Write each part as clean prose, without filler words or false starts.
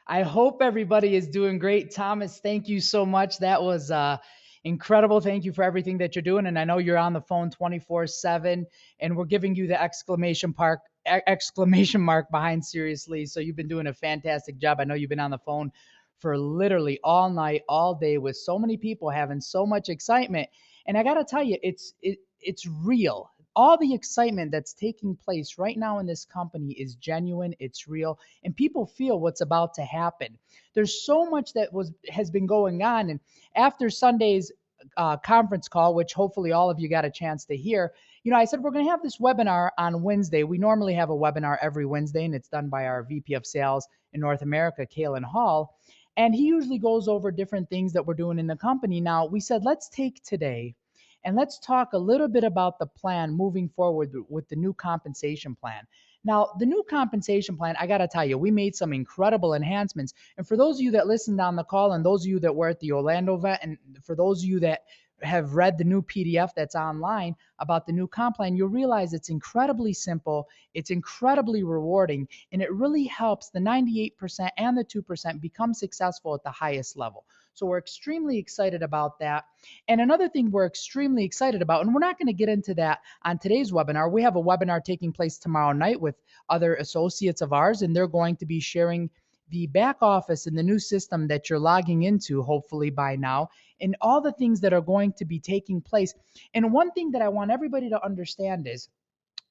I hope everybody is doing great. Thomas, thank you so much. That was incredible. Thank you for everything that you're doing. And I know you're on the phone 24/7, and we're giving you the exclamation mark behind seriously. So you've been doing a fantastic job. I know you've been on the phone for literally all night, all day with so many people having so much excitement. And I got to tell you, it's real. All the excitement that's taking place right now in this company is genuine, it's real, and people feel what's about to happen. There's so much that was has been going on, and after Sunday's conference call, which hopefully all of you got a chance to hear, I said we're going to have this webinar on Wednesday. We normally have a webinar every Wednesday, and it's done by our VP of Sales in North America, Kalen Hall. And he usually goes over different things that we're doing in the company. Now, we said, let's take today and let's talk a little bit about the plan moving forward with the new compensation plan. Now, the new compensation plan, I got to tell you, we made some incredible enhancements. And for those of you that listened on the call, and those of you that were at the Orlando event, and for those of you that have read the new PDF that's online about the new comp plan, you'll realize it's incredibly simple, it's incredibly rewarding, and it really helps the 98% and the 2% become successful at the highest level. So we're extremely excited about that. And another thing we're extremely excited about, and we're not going to get into that on today's webinar. We have a webinar taking place tomorrow night with other associates of ours, and they're going to be sharing the back office and the new system that you're logging into, hopefully by now, and all the things that are going to be taking place. And one thing that I want everybody to understand is,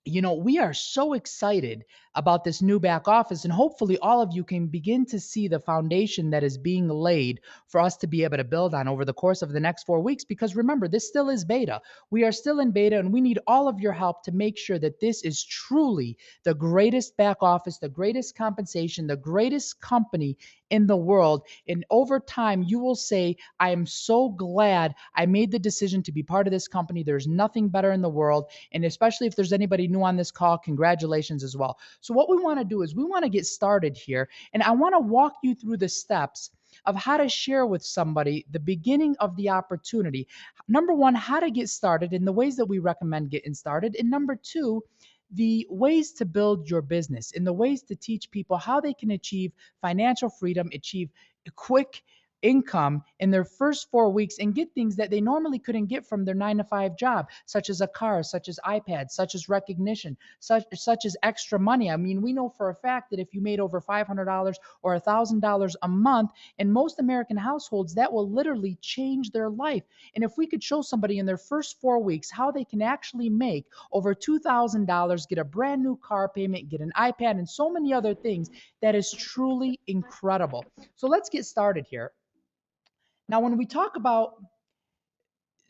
we are so excited about this new back office, and hopefully all of you can begin to see the foundation that is being laid for us to be able to build on over the course of the next 4 weeks. Because remember, this still is beta. We are still in beta, and we need all of your help to make sure that this is truly the greatest back office, the greatest compensation, the greatest company in the world. And over time, you will say, I am so glad I made the decision to be part of this company. There's nothing better in the world. And especially if there's anybody new on this call, congratulations as well. So, what we want to do is we want to get started here. And I want to walk you through the steps of how to share with somebody the beginning of the opportunity. Number one, how to get started and the ways that we recommend getting started. And number two, the ways to build your business and the ways to teach people how they can achieve financial freedom, achieve quick income in their first 4 weeks and get things that they normally couldn't get from their 9 to 5 job, such as a car, such as iPads, such as recognition, such as extra money. I mean, we know for a fact that if you made over $500 or $1,000 a month in most American households, that will literally change their life. And if we could show somebody in their first 4 weeks how they can actually make over $2,000, get a brand new car payment, get an iPad, and so many other things, that is truly incredible. So let's get started here. Now, when we talk about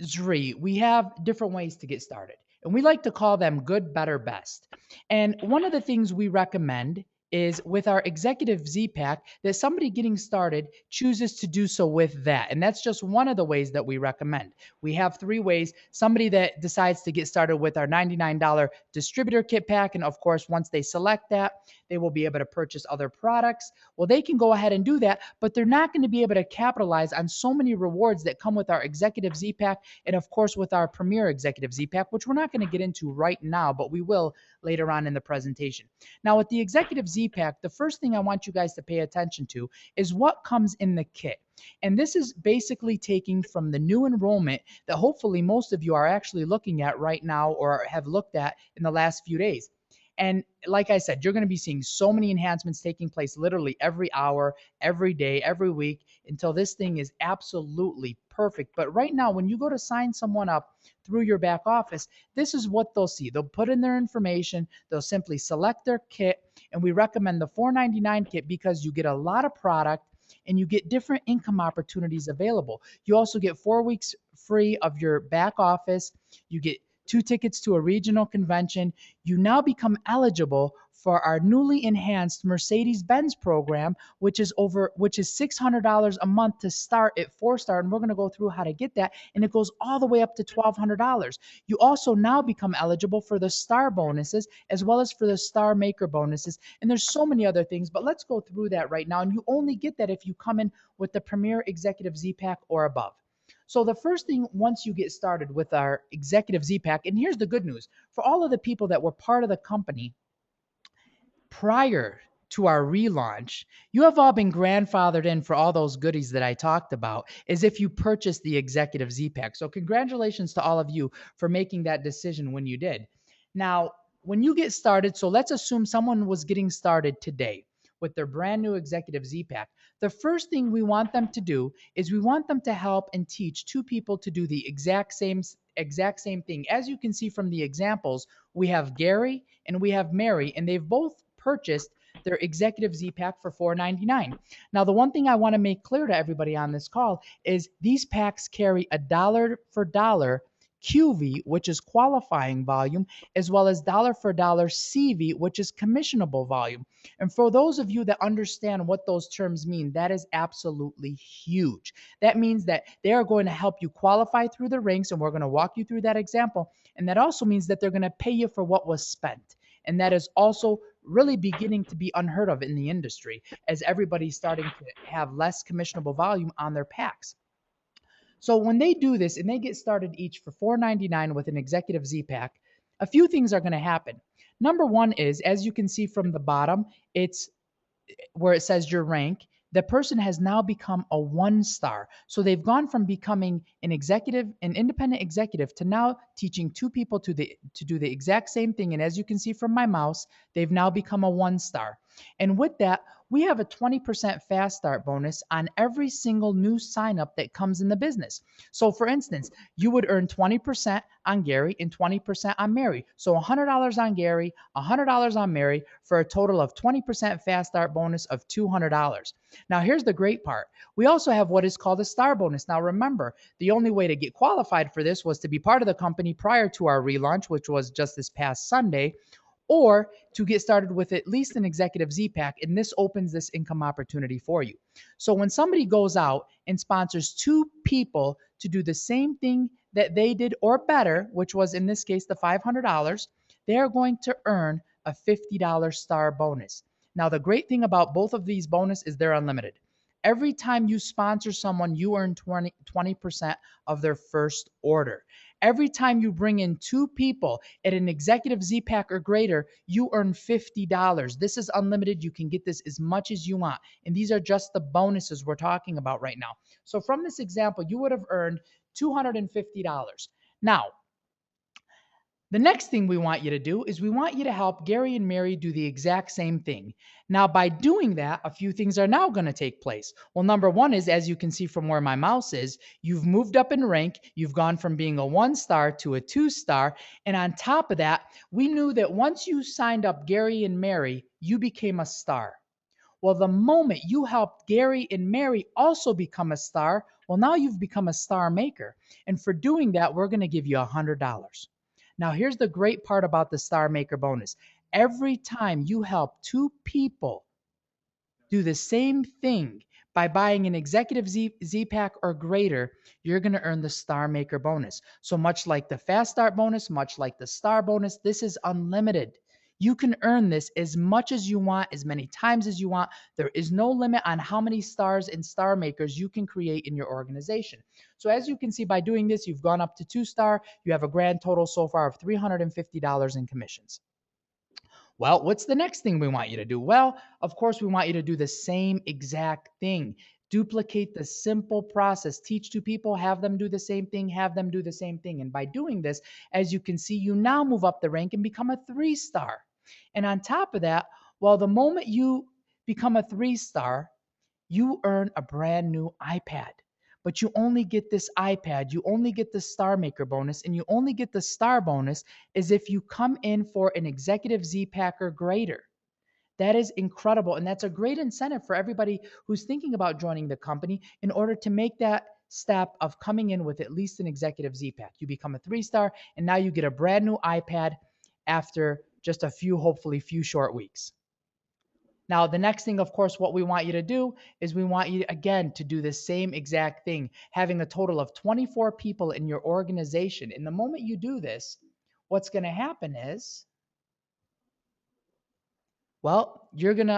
Zri, we have different ways to get started, and we like to call them good, better, best. And one of the things we recommend is with our executive Z pack that somebody getting started chooses to do so with that. And that's just one of the ways that we recommend. We have three ways. Somebody that decides to get started with our $99 distributor kit pack. And of course, once they select that, they will be able to purchase other products. Well, they can go ahead and do that, but they're not going to be able to capitalize on so many rewards that come with our executive Z pack. And of course, with our premier executive Z pack, which we're not going to get into right now, but we will later on in the presentation. Now, with the executive Z pack, the first thing I want you guys to pay attention to is what comes in the kit. And this is basically taking from the new enrollment that hopefully most of you are actually looking at right now or have looked at in the last few days. And like I said, you're going to be seeing so many enhancements taking place literally every hour, every day, every week until this thing is absolutely perfect. But right now, when you go to sign someone up through your back office, this is what they'll see. They'll put in their information, they'll simply select their kit, and we recommend the $499 kit because you get a lot of product and you get different income opportunities available. You also get 4 weeks free of your back office. You get 2 tickets to a regional convention. You now become eligible for our newly enhanced Mercedes-Benz program, which is $600 a month to start at 4-star, and we're going to go through how to get that, and it goes all the way up to $1,200. You also now become eligible for the star bonuses as well as for the star maker bonuses, and there's so many other things, but let's go through that right now, and you only get that if you come in with the Premier Executive Z-Pack or above. So the first thing, once you get started with our executive Z-Pack, and here's the good news, for all of the people that were part of the company prior to our relaunch, you have all been grandfathered in for all those goodies that I talked about as if you purchased the executive Z Pack. So, congratulations to all of you for making that decision when you did. Now, when you get started, so let's assume someone was getting started today with their brand new executive Z Pack. The first thing we want them to do is we want them to help and teach two people to do the exact same thing. As you can see from the examples, we have Gary and we have Mary, and they've both purchased their executive Z Pack for $4.99. Now, the one thing I want to make clear to everybody on this call is these packs carry a dollar for dollar QV, which is qualifying volume, as well as dollar for dollar CV, which is commissionable volume. And for those of you that understand what those terms mean, that is absolutely huge. That means that they are going to help you qualify through the ranks, and we're going to walk you through that example. And that also means that they're going to pay you for what was spent. And that is also really beginning to be unheard of in the industry as everybody's starting to have less commissionable volume on their packs. So when they do this and they get started each for $4.99 with an executive Z Pack, a few things are going to happen. Number one is, as you can see from the bottom, it's where it says your rank, the person has now become a 1 star. So they've gone from becoming an independent executive, to now teaching two people to do the exact same thing. And as you can see from my mouse, they've now become a 1 star. And with that, we have a 20% fast start bonus on every single new sign up that comes in the business. So for instance, you would earn 20% on Gary and 20% on Mary. So $100 on Gary, $100 on Mary, for a total of 20% fast start bonus of $200. Now, here's the great part. We also have what is called a star bonus. Now, remember, the only way to get qualified for this was to be part of the company prior to our relaunch, which was just this past Sunday, or to get started with at least an executive Z Pack. And this opens this income opportunity for you. So when somebody goes out and sponsors two people to do the same thing that they did or better, which was in this case the $500, they are going to earn a $50 star bonus. Now, the great thing about both of these bonus is they're unlimited. Every time you sponsor someone, you earn 20% of their first order. Every time you bring in two people at an executive Z Pack or greater, you earn $50. This is unlimited. You can get this as much as you want. And these are just the bonuses we're talking about right now. So from this example, you would have earned $250. Now, the next thing we want you to do is we want you to help Gary and Mary do the exact same thing. Now, by doing that, a few things are now going to take place. Well, number one is, as you can see from where my mouse is, you've moved up in rank. You've gone from being a 1 star to a 2 star. And on top of that, we knew that once you signed up Gary and Mary, you became a star. Well, the moment you helped Gary and Mary also become a star, well, now you've become a star maker. And for doing that, we're going to give you $100. Now, here's the great part about the Star Maker bonus. Every time you help two people do the same thing by buying an executive Z Pack or greater, you're going to earn the Star Maker bonus. So much like the Fast Start bonus, much like the Star bonus, this is unlimited. You can earn this as much as you want, as many times as you want. There is no limit on how many stars and star makers you can create in your organization. So as you can see, by doing this, you've gone up to 2 star. You have a grand total so far of $350 in commissions. Well, what's the next thing we want you to do? Well, of course, we want you to do the same exact thing. Duplicate the simple process. Teach two people, have them do the same thing, have them do the same thing. And by doing this, as you can see, you now move up the rank and become a 3 star. And on top of that, well, the moment you become a 3 star, you earn a brand new iPad. But you only get this iPad, you only get the Star Maker bonus, and you only get the Star bonus as if you come in for an executive Z Pack or greater. That is incredible. And that's a great incentive for everybody who's thinking about joining the company in order to make that step of coming in with at least an executive Z Pack. You become a 3 star, and now you get a brand new iPad after just a few, hopefully, few short weeks. Now, the next thing, of course, what we want you to do is we want you, again, to do the same exact thing, having a total of 24 people in your organization. And the moment you do this, what's going to happen is, well, you're going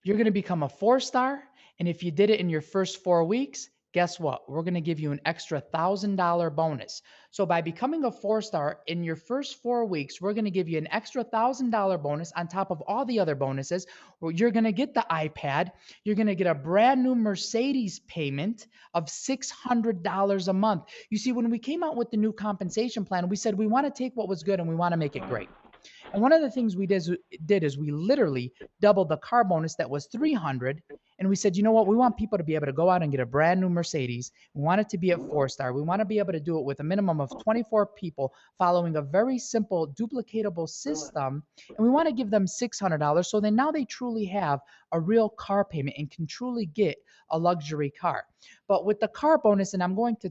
to become a 4 star. And if you did it in your first 4 weeks, guess what? We're going to give you an extra $1,000 bonus. So by becoming a 4-star in your first 4 weeks, we're going to give you an extra $1,000 bonus on top of all the other bonuses. Where you're going to get the iPad. You're going to get a brand new Mercedes payment of $600 a month. You see, when we came out with the new compensation plan, we said we want to take what was good and we want to make it great. And one of the things we did is we literally doubled the car bonus that was 300. And we said, you know what? We want people to be able to go out and get a brand new Mercedes. We want it to be at 4-star. We want to be able to do it with a minimum of 24 people following a very simple duplicatable system. And we want to give them $600. So then now they truly have a real car payment and can truly get a luxury car. But with the car bonus, and I'm going to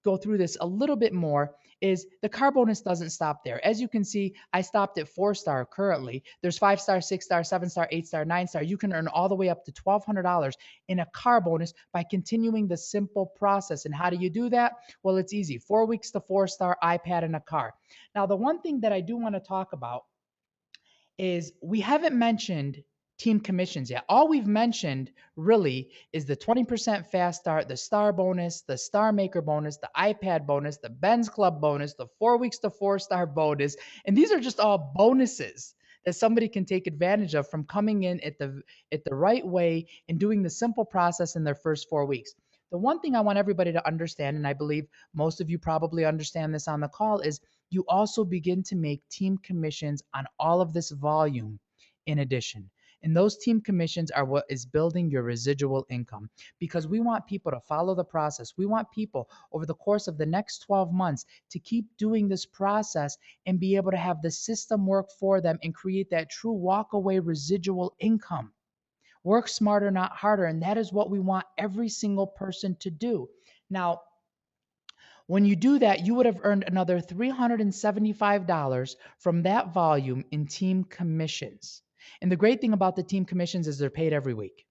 go through this a little bit more, is the car bonus doesn't stop there. As you can see, I stopped at 4-star currently. There's 5-star, 6-star, 7-star, 8-star, 9-star. You can earn all the way up to $1,200 in a car bonus by continuing the simple process. And how do you do that? Well, it's easy. 4 weeks to 4-star, iPad, and a car. Now, the one thing that I do want to talk about is we haven't mentioned team commissions yet. All we've mentioned really is the 20% fast start, the star bonus, the star maker bonus, the iPad bonus, the Benz Club bonus, the 4 weeks to 4-star bonus. And these are just all bonuses that somebody can take advantage of from coming in at the right way and doing the simple process in their first 4 weeks. The one thing I want everybody to understand, and I believe most of you probably understand this on the call, is you also begin to make team commissions on all of this volume in addition. And those team commissions are what is building your residual income, because we want people to follow the process. We want people over the course of the next 12 months to keep doing this process and be able to have the system work for them and create that true walkaway residual income. Work smarter, not harder. And that is what we want every single person to do. Now, when you do that, you would have earned another $375 from that volume in team commissions. And the great thing about the team commissions is they're paid every week.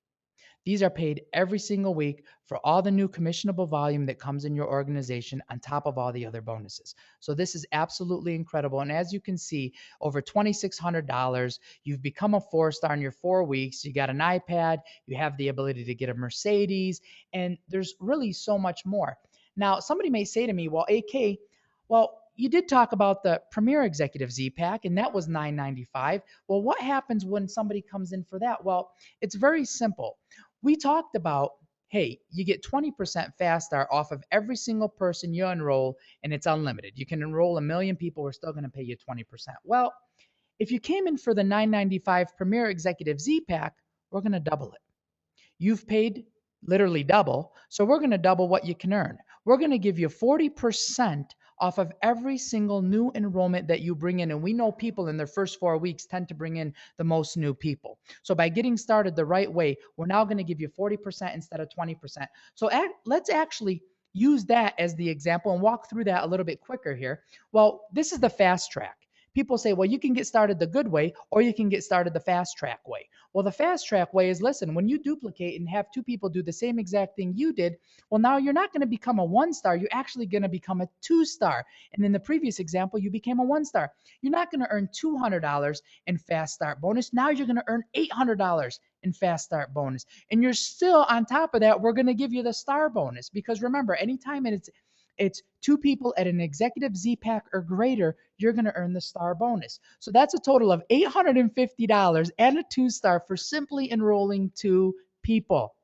These are paid every single week for all the new commissionable volume that comes in your organization on top of all the other bonuses. So this is absolutely incredible. And as you can see, over $2,600, you've become a 4-star in your 4 weeks. You got an iPad, you have the ability to get a Mercedes, and there's really so much more. Now, somebody may say to me, well, AK, well, you did talk about the Premier Executive Z-Pack, and that was $995. Well, what happens when somebody comes in for that? Well, it's very simple. We talked about, hey, you get 20% fast start off of every single person you enroll, and it's unlimited. You can enroll 1 million people. We're still going to pay you 20%. Well, if you came in for the $995 Premier Executive Z-Pack, we're going to double it. You've paid literally double, so we're going to double what you can earn. We're going to give you 40% off of every single new enrollment that you bring in. And we know people in their first 4 weeks tend to bring in the most new people. So by getting started the right way, we're now going to give you 40% instead of 20%. So let's actually use that as the example and walk through that a little bit quicker here. Well, this is the fast track. People say, well, you can get started the good way or you can get started the fast track way. Well, the fast track way is, listen, when you duplicate and have 2 people do the same exact thing you did, well, now you're not going to become a 1-star. You're actually going to become a 2-star. And in the previous example, you became a 1-star. You're not going to earn $200 in fast start bonus. Now you're going to earn $800 in fast start bonus. And you're still on top of that, we're going to give you the star bonus, because remember, anytime it's 2 people at an executive Z-Pack or greater, you're going to earn the star bonus. So that's a total of $850 and a 2-star for simply enrolling 2 people.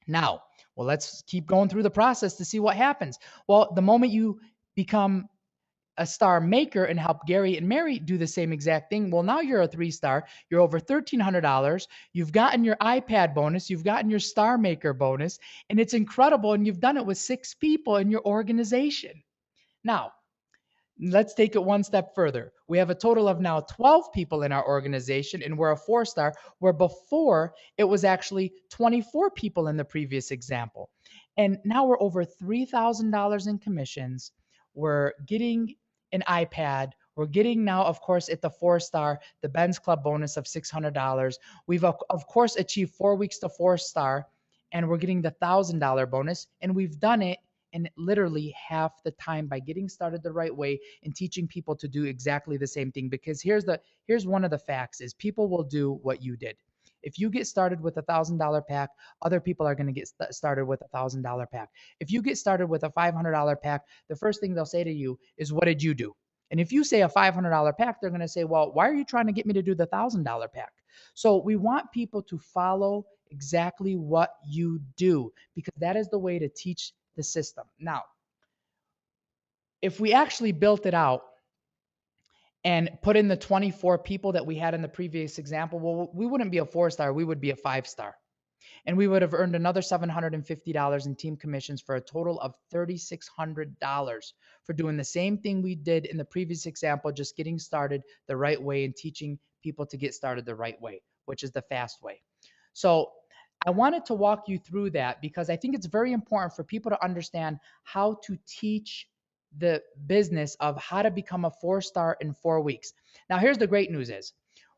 Now, well, let's keep going through the process to see what happens. Well, the moment you become a star maker and help Gary and Mary do the same exact thing, well, now you're a 3-star. You're over $1,300. You've gotten your iPad bonus. You've gotten your star maker bonus. And it's incredible. And you've done it with 6 people in your organization. Now, let's take it one step further. We have a total of now 12 people in our organization, and we're a 4-star, where before it was actually 24 people in the previous example. And now we're over $3,000 in commissions. We're getting an iPad. We're getting now, of course, at the 4-star, the Benz Club bonus of $600. We've, of course, achieved 4 weeks to 4-star, and we're getting the $1,000 bonus. And we've done it in literally half the time by getting started the right way and teaching people to do exactly the same thing. Because here's one of the facts is people will do what you did. If you get started with $1,000 pack, other people are going to get started with $1,000 pack. If you get started with a $500 pack, the first thing they'll say to you is, what did you do? And if you say a $500 pack, they're going to say, well, why are you trying to get me to do the $1,000 pack? So we want people to follow exactly what you do, because that is the way to teach the system. Now, if we actually built it out and put in the 24 people that we had in the previous example, well, we wouldn't be a 4-star, we would be a 5-star. And we would have earned another $750 in team commissions for a total of $3,600 for doing the same thing we did in the previous example, just getting started the right way and teaching people to get started the right way, which is the fast way. So I wanted to walk you through that because I think it's very important for people to understand how to teach the business of how to become a 4-star in 4 weeks. Now, here's the great news is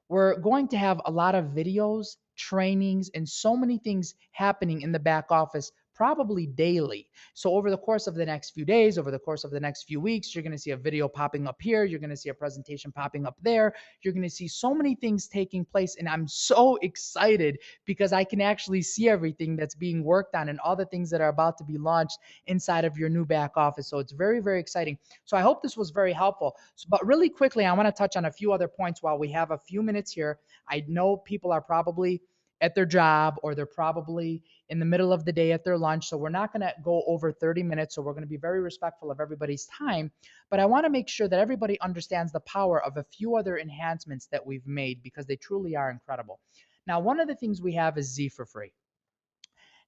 we're going to have a lot of videos, trainings, and so many things happening in the back office probably daily. So over the course of the next few days, over the course of the next few weeks, you're going to see a video popping up here. You're going to see a presentation popping up there. You're going to see so many things taking place. And I'm so excited because I can actually see everything that's being worked on and all the things that are about to be launched inside of your new back office. So it's very, very exciting. So I hope this was very helpful. But really quickly, I want to touch on a few other points while we have a few minutes here. I know people are probably at their job or they're probably in the middle of the day at their lunch. So we're not going to go over 30 minutes. So we're going to be very respectful of everybody's time. But I want to make sure that everybody understands the power of a few other enhancements that we've made because they truly are incredible. Now, one of the things we have is Z for free.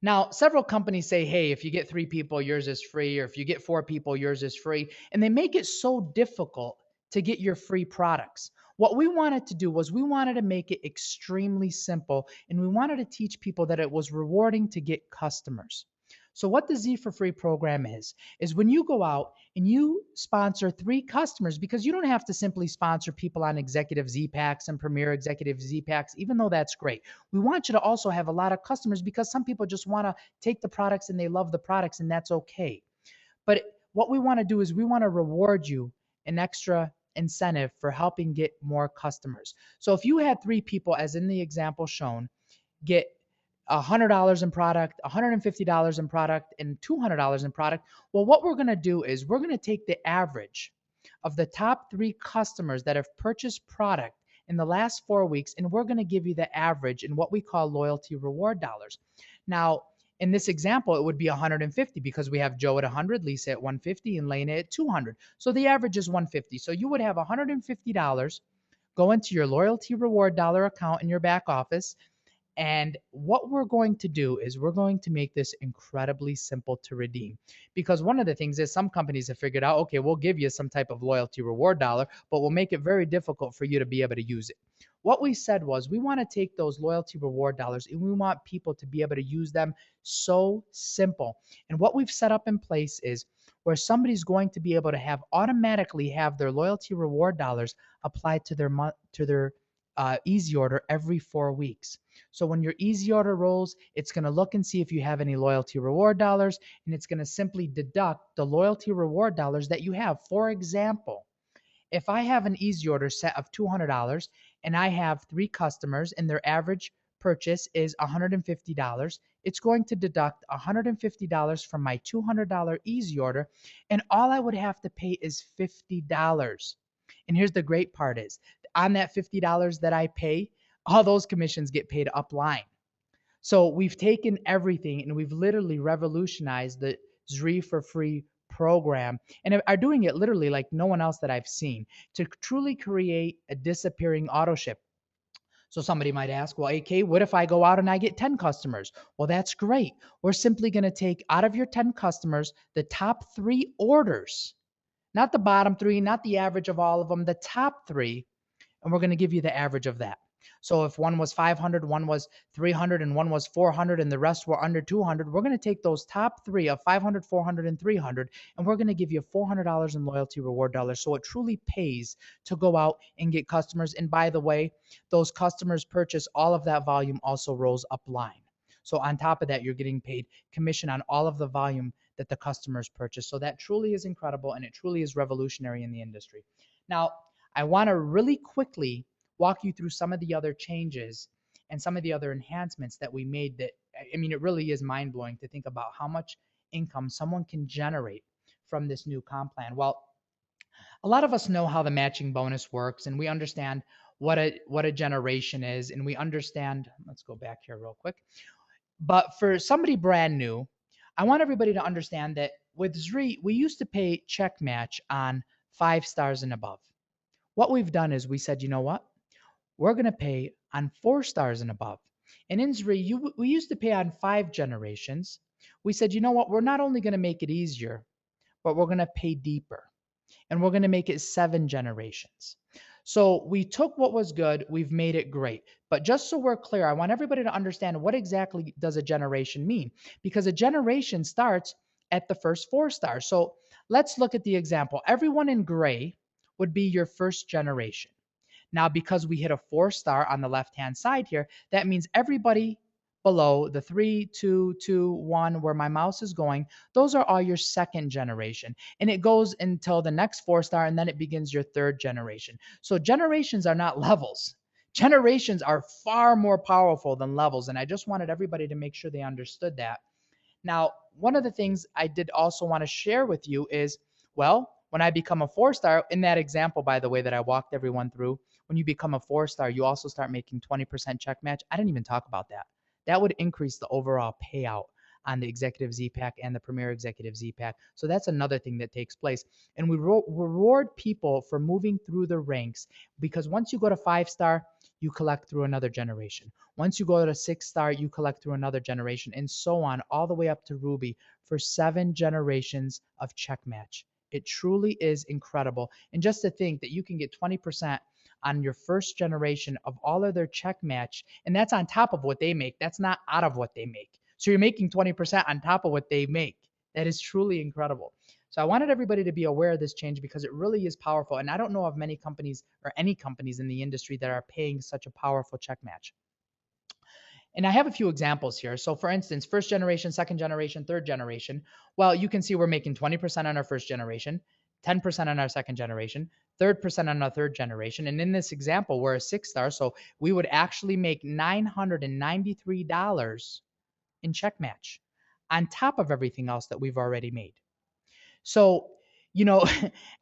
Now, several companies say, hey, if you get 3 people, yours is free, or if you get 4 people, yours is free. And they make it so difficult to get your free products. What we wanted to do was we wanted to make it extremely simple, and we wanted to teach people that it was rewarding to get customers. So what the Z for Free program is when you go out and you sponsor 3 customers, because you don't have to simply sponsor people on executive Z packs and premier executive Z packs, even though that's great. We want you to also have a lot of customers because some people just want to take the products and they love the products, and that's okay. But what we want to do is we want to reward you an extra incentive for helping get more customers. So if you had 3 people, as in the example shown, get $100 in product, $150 in product, and $200 in product, well, what we're going to do is we're going to take the average of the top 3 customers that have purchased product in the last 4 weeks, and we're going to give you the average in what we call loyalty reward dollars. Now, in this example, it would be 150 because we have Joe at 100, Lisa at 150, and Lena at 200. So the average is 150. So you would have $150 go into your loyalty reward dollar account in your back office. And what we're going to do is we're going to make this incredibly simple to redeem. Because one of the things is some companies have figured out, okay, we'll give you some type of loyalty reward dollar, but we'll make it very difficult for you to be able to use it. What we said was we want to take those loyalty reward dollars and we want people to be able to use them so simple. And what we've set up in place is where somebody's going to be able to have automatically have their loyalty reward dollars applied to their easy order every 4 weeks. So when your easy order rolls, it's going to look and see if you have any loyalty reward dollars, and it's going to simply deduct the loyalty reward dollars that you have. For example, if I have an easy order set of $200 and I have 3 customers and their average purchase is $150, it's going to deduct $150 from my $200 easy order, and all I would have to pay is $50. And here's the great part is on that $50 that I pay, all those commissions get paid upline. So we've taken everything and we've literally revolutionized the Z for Free program and are doing it literally like no one else that I've seen to truly create a disappearing auto ship. So somebody might ask, well, AK, what if I go out and I get 10 customers? Well, that's great. We're simply going to take out of your 10 customers the top 3 orders, not the bottom 3, not the average of all of them, the top 3, and we're going to give you the average of that. So if one was 500, one was 300, and one was 400, and the rest were under 200, we're going to take those top 3 of 500, 400, and 300, and we're going to give you $400 in loyalty reward dollars. So it truly pays to go out and get customers. And by the way, those customers purchase all of that volume also rolls up line. So on top of that, you're getting paid commission on all of the volume that the customers purchase. So that truly is incredible, and it truly is revolutionary in the industry. Now, I want to really quickly walk you through some of the other changes and some of the other enhancements that we made that, I mean, it really is mind blowing to think about how much income someone can generate from this new comp plan. Well, a lot of us know how the matching bonus works, and we understand what a generation is, and we understand, let's go back here real quick. But for somebody brand new, I want everybody to understand that with ZRE, we used to pay check match on 5 stars and above. What we've done is we said, you know what? We're going to pay on 4 stars and above. And in ZRE, we used to pay on 5 generations. We said, you know what? We're not only going to make it easier, but we're going to pay deeper, and we're going to make it 7 generations. So we took what was good, we've made it great. But just so we're clear, I want everybody to understand what exactly does a generation mean, because a generation starts at the first 4 stars. So let's look at the example. Everyone in gray would be your first generation. Now, because we hit a 4 star on the left-hand side here, that means everybody below the 3, 2, 2, 1, where my mouse is going, those are all your second generation. And it goes until the next 4 star, and then it begins your third generation. So generations are not levels. Generations are far more powerful than levels. And I just wanted everybody to make sure they understood that. Now, one of the things I did also want to share with you is, well, when I become a 4 star, in that example, by the way, that I walked everyone through, when you become a 4 star, you also start making 20% check match. I didn't even talk about that. That would increase the overall payout on the executive Z-Pack and the premier executive Z-Pack. So that's another thing that takes place. And we reward people for moving through the ranks, because once you go to 5 star, you collect through another generation. Once you go to 6 star, you collect through another generation, and so on, all the way up to Ruby for 7 generations of check match. It truly is incredible. And just to think that you can get 20% on your first generation of all of their check match, and that's on top of what they make. That's not out of what they make. So you're making 20% on top of what they make. That is truly incredible. So I wanted everybody to be aware of this change, because it really is powerful. And I don't know of many companies or any companies in the industry that are paying such a powerful check match. And I have a few examples here. So for instance, first generation, second generation, third generation. Well, you can see we're making 20% on our first generation, 10% on our second generation, 3% on our third generation. And in this example, we're a 6 star. So we would actually make $993 in check match on top of everything else that we've already made. So, you know,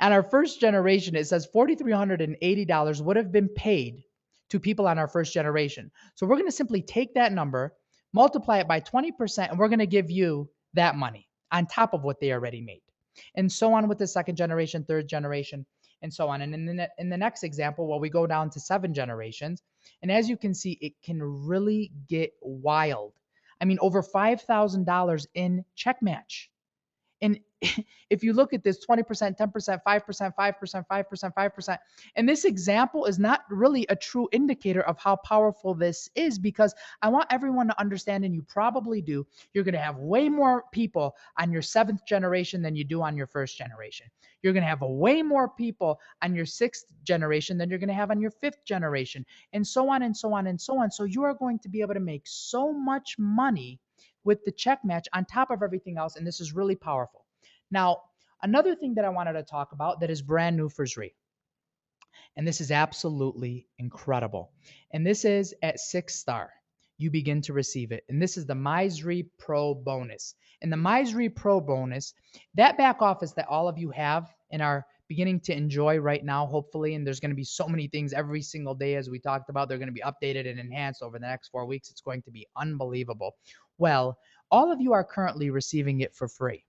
on our first generation, it says $4,380 would have been paid to people on our first generation. So we're going to simply take that number, multiply it by 20%, and we're going to give you that money on top of what they already made. And so on with the second generation, third generation, and so on. And in the next example, well, we go down to 7 generations. And as you can see, it can really get wild. I mean, over $5,000 in check match. And if you look at this 20%, 10%, 5%, 5%, 5%, 5%, and this example is not really a true indicator of how powerful this is, because I want everyone to understand, and you probably do, you're going to have way more people on your 7th generation than you do on your first generation. You're going to have way more people on your 6th generation than you're going to have on your 5th generation, and so on and so on and so on. So you are going to be able to make so much money with the check match on top of everything else. And this is really powerful. Now, another thing that I wanted to talk about that is brand new for ZRE, and this is absolutely incredible. And this is at 6 star, you begin to receive it. And this is the MyZRE Pro bonus. And the MyZRE Pro bonus, that back office that all of you have and are beginning to enjoy right now, hopefully, and there's going to be so many things every single day, as we talked about, they're going to be updated and enhanced over the next 4 weeks. It's going to be unbelievable. Well, all of you are currently receiving it for free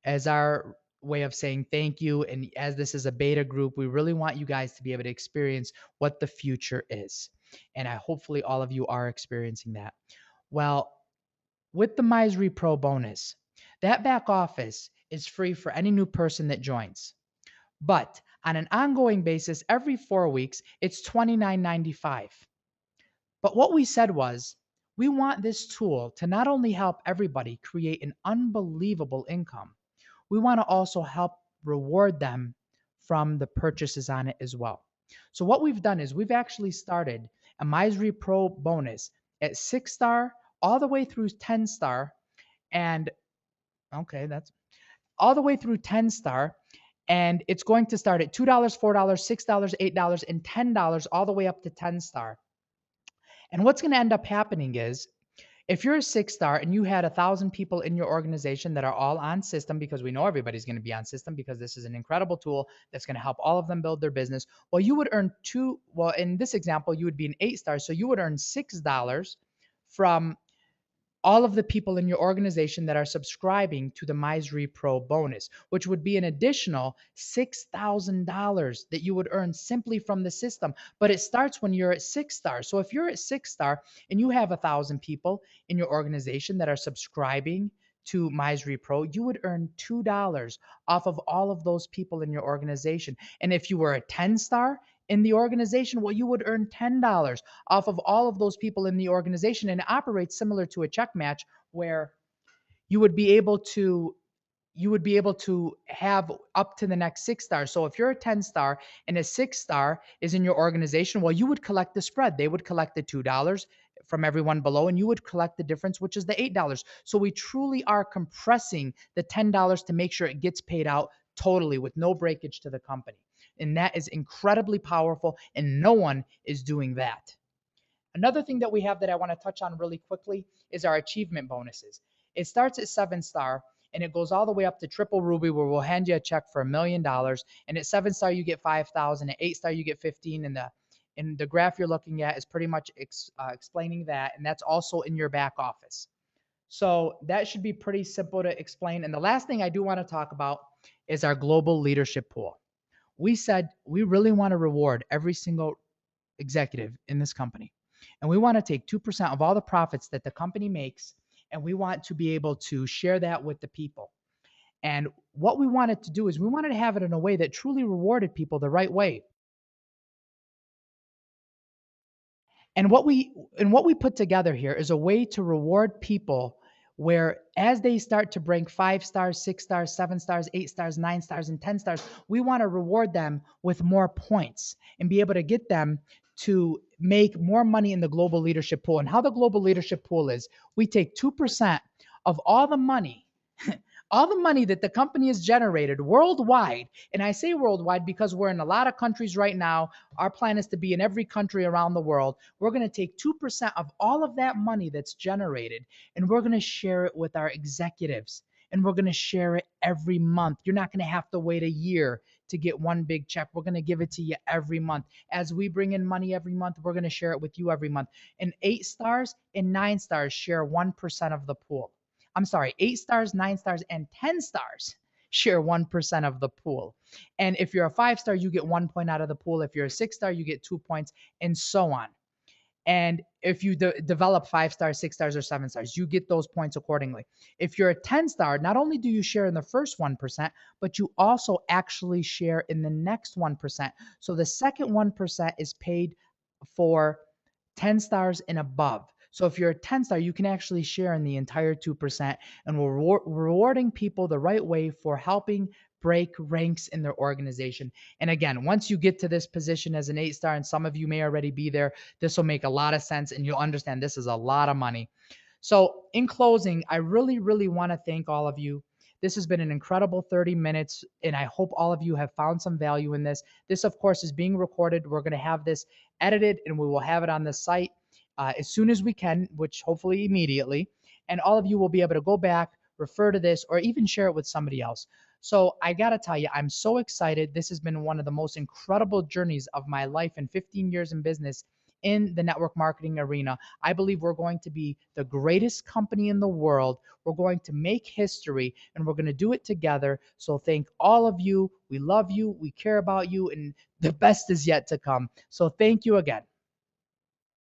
as our way of saying thank you. And as this is a beta group, we really want you guys to be able to experience what the future is. And hopefully all of you are experiencing that. Well, with the MyZRE Pro bonus, that back office is free for any new person that joins. But on an ongoing basis, every 4 weeks, it's $29.95. But what we said was, we want this tool to not only help everybody create an unbelievable income, we want to also help reward them from the purchases on it as well. So what we've done is we've actually started a MyZRE Pro bonus at 6 star all the way through 10 star. And okay, that's all the way through 10 star. And it's going to start at $2, $4, $6, $8, and $10 all the way up to 10 star. And what's going to end up happening is if you're a 6 star and you had 1,000 people in your organization that are all on system, because we know everybody's going to be on system because this is an incredible tool that's going to help all of them build their business. Well, you would earn well, in this example, you would be an 8 star. So you would earn $6 from all of the people in your organization that are subscribing to the Misery Pro bonus, which would be an additional $6,000 that you would earn simply from the system. But it starts when you're at 6 star. So if you're at 6 star and you have 1,000 people in your organization that are subscribing to Misery Pro, you would earn $2 off of all of those people in your organization. And if you were a 10 star in the organization, well, you would earn $10 off of all of those people in the organization. And it operates similar to a check match where you would be able to have up to the next 6 stars. So if you're a 10 star and a 6 star is in your organization, well, you would collect the spread. They would collect the $2 from everyone below, and you would collect the difference, which is the $8. So we truly are compressing the $10 to make sure it gets paid out totally with no breakage to the company. And that is incredibly powerful, and no one is doing that. Another thing that we have that I want to touch on really quickly is our achievement bonuses. It starts at 7 star and it goes all the way up to triple ruby, where we'll hand you a check for $1 million. And at 7 star you get 5,000. At 8 star you get 15. And the graph you're looking at is pretty much explaining that, and that's also in your back office. So that should be pretty simple to explain. And the last thing I do want to talk about is our global leadership pool. We said we really want to reward every single executive in this company. And we want to take 2% of all the profits that the company makes, and we want to be able to share that with the people. And what we wanted to do is we wanted to have it in a way that truly rewarded people the right way. And what we put together here is a way to reward people where as they start to bring 5 stars, 6 stars, 7 stars, 8 stars, 9 stars, and 10 stars, we want to reward them with more points and be able to get them to make more money in the global leadership pool. And how the global leadership pool is, we take 2% of all the money all the money that the company has generated worldwide. And I say worldwide because we're in a lot of countries right now. Our plan is to be in every country around the world. We're going to take 2% of all of that money that's generated, and we're going to share it with our executives. And we're going to share it every month. You're not going to have to wait a year to get one big check. We're going to give it to you every month. As we bring in money every month, we're going to share it with you every month. And 8 stars and 9 stars share 1% of the pool. I'm sorry, 8 stars, 9 stars, and 10 stars share 1% of the pool. And if you're a 5 star, you get 1 point out of the pool. If you're a 6 star, you get 2 points, and so on. And if you develop 5 stars, 6 stars, or 7 stars, you get those points accordingly. If you're a 10 star, not only do you share in the first 1%, but you also actually share in the next 1%. So the second 1% is paid for 10 stars and above. So if you're a 10 star, you can actually share in the entire 2%, and we're rewarding people the right way for helping break ranks in their organization. And again, once you get to this position as an 8 star, and some of you may already be there, this will make a lot of sense and you'll understand this is a lot of money. So in closing, I really, really want to thank all of you. This has been an incredible 30 minutes, and I hope all of you have found some value in this. This, of course, is being recorded. We're going to have this edited, and we will have it on the site as soon as we can, which hopefully immediately. And all of you will be able to go back, refer to this, or even share it with somebody else. So I got to tell you, I'm so excited. This has been one of the most incredible journeys of my life in 15 years in business in the network marketing arena. I believe we're going to be the greatest company in the world. We're going to make history, and we're going to do it together. So thank all of you. We love you. We care about you, and the best is yet to come. So thank you again.